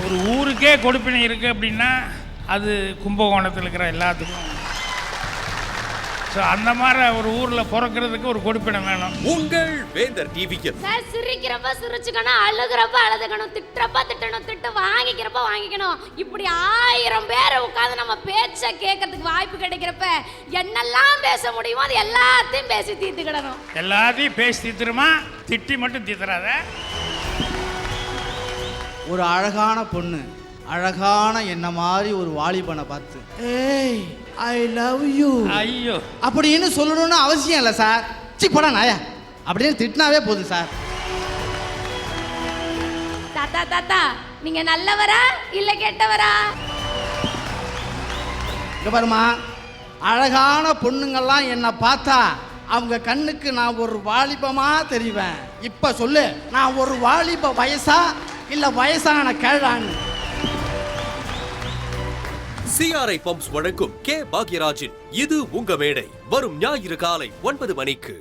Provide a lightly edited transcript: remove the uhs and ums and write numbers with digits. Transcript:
ஒரு ஊருக்கே கொடுப்பினை இருக்குது அப்படின்னா அது கும்பகோணத்தில் இருக்கிற எல்லாத்துக்கும். ஸோ அந்த மாதிரி ஒரு ஊரில் பிறக்கிறதுக்கு ஒரு கொடுப்பினம் வேணும். உங்கள் வேந்தர் டிவியில் சார் சிரிக்கிறப்ப சிரிச்சுக்கணும், அழுகிறப்ப அழுதுக்கணும், திட்டுறப்ப திட்டணும், திட்டு வாங்கிக்கிறப்ப வாங்கிக்கணும். இப்படி 1000 பேரை உட்காந்து நம்ம பேச்சை கேட்கறதுக்கு வாய்ப்பு கிடைக்கிறப்ப என்னெல்லாம் பேச முடியுமோ அது எல்லாத்தையும் பேசி தீர்த்துக்கிடணும். எல்லாத்தையும் பேசி தீர்த்துருமா, திட்டி மட்டும் தீர்த்துறாத. ஒரு அழகான பொண்ணு அழகான என்ன மாதிரி ஒரு வாலிபனை பார்த்து ஏய் ஐ லவ் யூ ஐயோ அப்படின்னு சொல்லணும்னு அவசியம் இல்லை சார். சி போடா நாயா அப்படின்னு திட்டினாவே போதும் சார். தாத்தா தாத்தா நீங்க நல்லவரா இல்ல கெட்டவரா? இங்க பாருமா, அழகான பொண்ணுங்கள்லாம் என்னை பார்த்தா அவங்க கண்ணுக்கு நான் ஒரு வாலிபமா தெரிவேன். இப்ப சொல்லு, நான் ஒரு வாலிப வயசா இல்ல வயசான கேழான்னு? சிஆர்ஐ பம்ப்ஸ் வழங்கும் கே பாக்யராஜின் இது உங்க மேடை வரும் ஞாயிறு காலை 9 மணிக்கு.